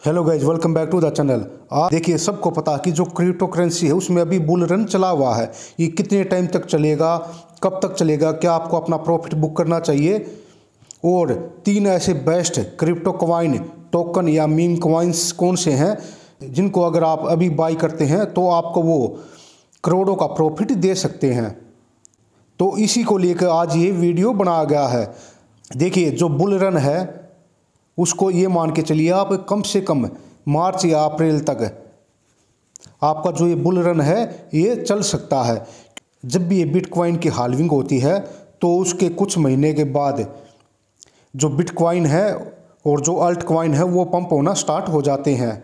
Hello guys, welcome back to the channel. आप देखिए, सबको पता कि जो क्रिप्टो करेंसी है उसमें अभी बुल रन चला हुआ है। ये कितने टाइम तक चलेगा, कब तक चलेगा, क्या आपको अपना प्रॉफिट बुक करना चाहिए, और 3 ऐसे बेस्ट क्रिप्टो कॉइन टोकन या मीम कॉइन्स कौन से हैं जिनको अगर आप अभी बाई करते हैं तो आपको वो करोड़ों का प्रॉफिट दे सकते हैं। तो इसी को लेकर आज ये वीडियो बनाया गया है। देखिए, जो बुल रन है उसको ये मान के चलिए आप कम से कम मार्च या अप्रैल तक आपका जो ये बुल रन है ये चल सकता है। जब भी ये बिटकॉइन की हाल्विंग होती है तो उसके कुछ महीने के बाद जो बिटकॉइन है और जो अल्ट कॉइन है वो पंप होना स्टार्ट हो जाते हैं।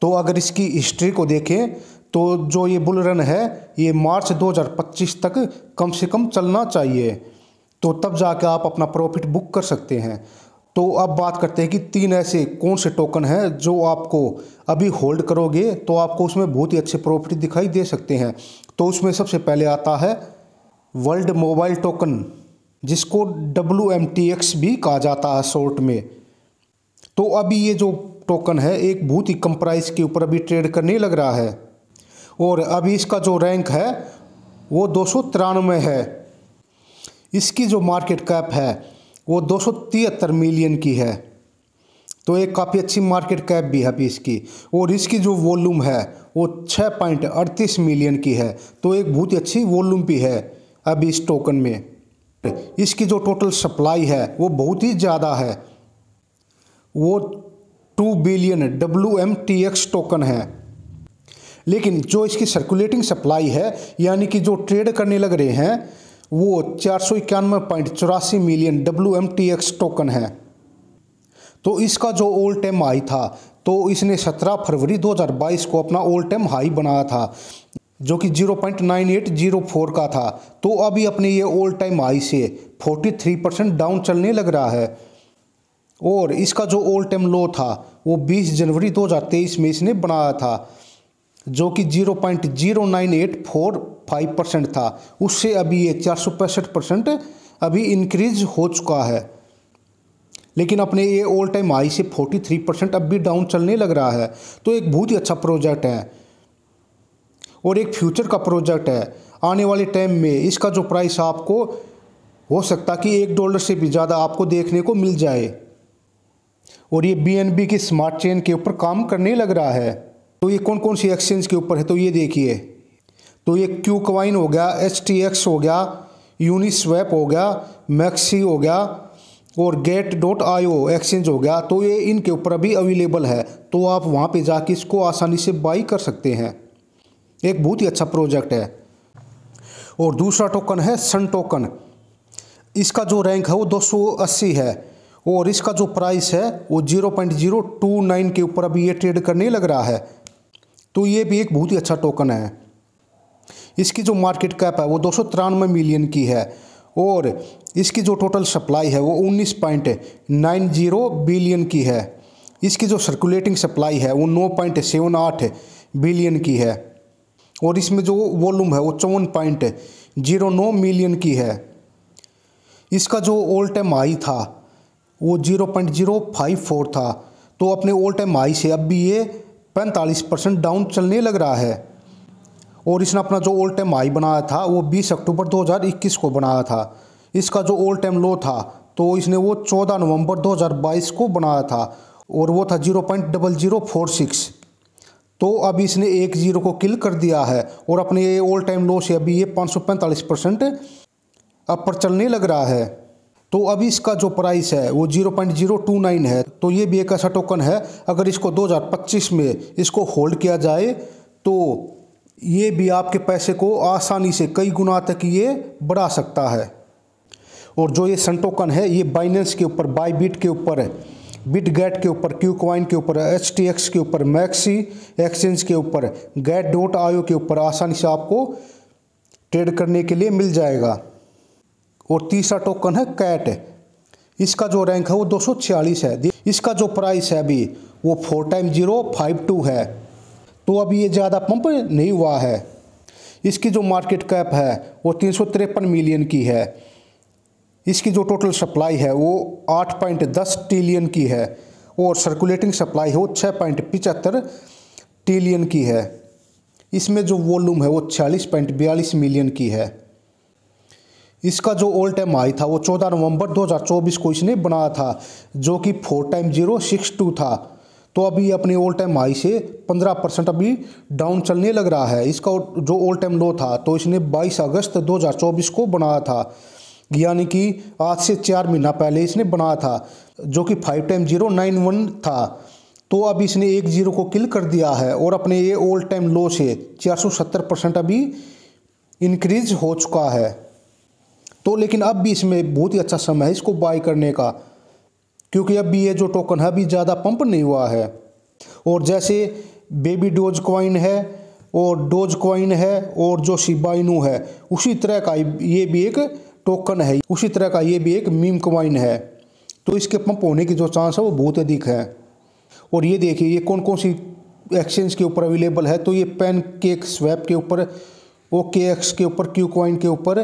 तो अगर इसकी हिस्ट्री को देखें तो जो ये बुल रन है ये मार्च 2025 तक कम से कम चलना चाहिए, तो तब जाकर आप अपना प्रॉफिट बुक कर सकते हैं। तो अब बात करते हैं कि 3 ऐसे कौन से टोकन हैं जो आपको अभी होल्ड करोगे तो आपको उसमें बहुत ही अच्छे प्रॉफिट दिखाई दे सकते हैं। तो उसमें सबसे पहले आता है वर्ल्ड मोबाइल टोकन, जिसको WMTX भी कहा जाता है शॉर्ट में। तो अभी ये जो टोकन है एक बहुत ही कम प्राइस के ऊपर अभी ट्रेड करने लग रहा है और अभी इसका जो रैंक है वो 293 है। इसकी जो मार्केट कैप है वो 273 मिलियन की है, तो एक काफ़ी अच्छी मार्केट कैप भी है अभी इसकी। और इसकी जो वॉल्यूम है वो 6.38 मिलियन की है, तो एक बहुत ही अच्छी वॉल्यूम भी है अभी इस टोकन में। इसकी जो टोटल सप्लाई है वो बहुत ही ज़्यादा है, वो 2 बिलियन WMTX टोकन है। लेकिन जो इसकी सर्कुलेटिंग सप्लाई है यानी कि जो ट्रेड करने लग रहे हैं वो 491.84 मिलियन WMTX टोकन है। तो इसका जो ऑल टाइम हाई था तो इसने 17 फरवरी 2022 को अपना ऑल टाइम हाई बनाया था जो कि 0.9804 का था। तो अभी अपने ये ऑल टाइम हाई से 43% डाउन चलने लग रहा है। और इसका जो ऑल टाइम लो था वो 20 जनवरी 2023 में इसने बनाया था जो कि 0.0984 था। उससे अभी ये 465% अभी इंक्रीज हो चुका है। लेकिन अपने ये ऑल टाइम हाई से 43% अब भी डाउन चलने लग रहा है। तो एक बहुत ही अच्छा प्रोजेक्ट है और एक फ्यूचर का प्रोजेक्ट है। आने वाले टाइम में इसका जो प्राइस आपको हो सकता कि $1 से भी ज़्यादा आपको देखने को मिल जाए। और ये BNB की स्मार्ट चेन के ऊपर काम करने लग रहा है। तो ये कौन कौन सी एक्सचेंज के ऊपर है तो ये देखिए, तो ये क्यूकॉइन हो गया, HTX हो गया, यूनिस्वैप हो गया, मैक्सी हो गया और get.io एक्सचेंज हो गया। तो ये इनके ऊपर अभी अवेलेबल है, तो आप वहाँ पे जाके इसको आसानी से बाई कर सकते हैं। एक बहुत ही अच्छा प्रोजेक्ट है। और दूसरा टोकन है सन टोकन। इसका जो रैंक है वो 280 है और इसका जो प्राइस है वो 0.029 के ऊपर अभी ये ट्रेड करने लग रहा है। तो ये भी एक बहुत ही अच्छा टोकन है। इसकी जो मार्केट कैप है वो 293 मिलियन की है और इसकी जो टोटल सप्लाई है वो 19.90 बिलियन की है। इसकी जो सर्कुलेटिंग सप्लाई है वो 9.78 बिलियन की है और इसमें जो वॉल्यूम है वो 54.09 मिलियन की है। इसका जो ऑल टाइम हाई था वो 0.054 था, तो अपने ऑल टाइम हाई से अब भी ये 45% डाउन चलने लग रहा है। और इसने अपना जो ऑल टाइम हाई बनाया था वो 20 अक्टूबर 2021 को बनाया था। इसका जो ऑल टाइम लो था तो इसने वो 14 नवंबर 2022 को बनाया था और वो था 0.0046। तो अभी इसने 1 जीरो को किल कर दिया है और अपने ये ऑल टाइम लो से अभी ये 545% अपर चलने लग रहा है। तो अभी इसका जो प्राइस है वो 0.029 है। तो ये भी एक ऐसा टोकन है, अगर इसको 2025 में इसको होल्ड किया जाए तो ये भी आपके पैसे को आसानी से कई गुना तक ये बढ़ा सकता है। और जो ये सन टोकन है ये बाइनेंस के ऊपर, बाईबिट के ऊपर, बिटगेट के ऊपर, क्यूकॉइन के ऊपर, HTX के ऊपर, मैक्सी एक्सचेंज के ऊपर, get.io के ऊपर आसानी से आपको ट्रेड करने के लिए मिल जाएगा। और तीसरा टोकन है कैट। इसका जो रैंक है वो 246 है। इसका जो प्राइस है अभी वो 4x052 है, तो अभी ये ज़्यादा पंप नहीं हुआ है। इसकी जो मार्केट कैप है वो 353 मिलियन की है। इसकी जो टोटल सप्लाई है वो 8.10 ट्रिलियन की है और सर्कुलेटिंग सप्लाई है वो 6.75 ट्रिलियन की है। इसमें जो वॉल्यूम है वो 46.42 मिलियन की है। इसका जो ऑल टाइम हाई था वो 14 नवंबर 2024 को इसने बनाया था, जो कि 4x062 था। तो अभी अपने ऑल टाइम हाई से 15% अभी डाउन चलने लग रहा है। इसका जो ऑल टाइम लो था तो इसने 22 अगस्त 2024 को बनाया था, यानी कि आज से 4 महीना पहले इसने बनाया था, जो कि 5x091 था। तो अब इसने 10 को किल कर दिया है और अपने ये ऑल टाइम लो से 470% अभी इंक्रीज हो चुका है। तो लेकिन अब भी इसमें बहुत ही अच्छा समय है इसको बाय करने का, क्योंकि अब भी ये जो टोकन है अभी ज़्यादा पंप नहीं हुआ है। और जैसे बेबी डोज कॉइन है और डोज कॉइन है और जो शिबा इनू है, उसी तरह का ये भी एक टोकन है, उसी तरह का ये भी एक मीम कॉइन है। तो इसके पंप होने की जो चांस है वो बहुत अधिक है। और ये देखिए ये कौन कौन सी एक्सचेंज के ऊपर अवेलेबल है। तो ये पैनकेक स्वैप के ऊपर, OKX के ऊपर, क्यू कॉइन के ऊपर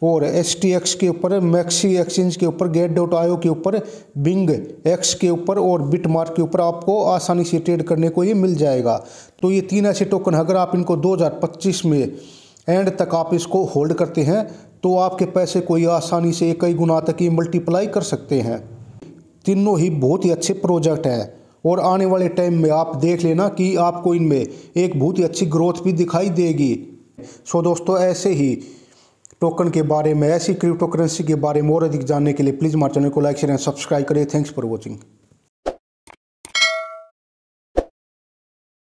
और STX के ऊपर, मैक्सी एक्सचेंज के ऊपर, Get.io के ऊपर, बिंग एक्स के ऊपर और बिटमार्क के ऊपर आपको आसानी से ट्रेड करने को ये मिल जाएगा। तो ये 3 ऐसे टोकन अगर आप इनको 2025 में एंड तक आप इसको होल्ड करते हैं तो आपके पैसे को ये आसानी से कई गुना तक ये मल्टीप्लाई कर सकते हैं। तीनों ही बहुत ही अच्छे प्रोजेक्ट हैं और आने वाले टाइम में आप देख लेना कि आपको इनमें एक बहुत ही अच्छी ग्रोथ भी दिखाई देगी। सो दोस्तों, ऐसे ही टोकन के बारे में, ऐसी क्रिप्टो करेंसी के बारे में और अधिक जानने के लिए प्लीज़ हमारे चैनल को लाइक शेयर एंड सब्सक्राइब करें। Thanks for watching.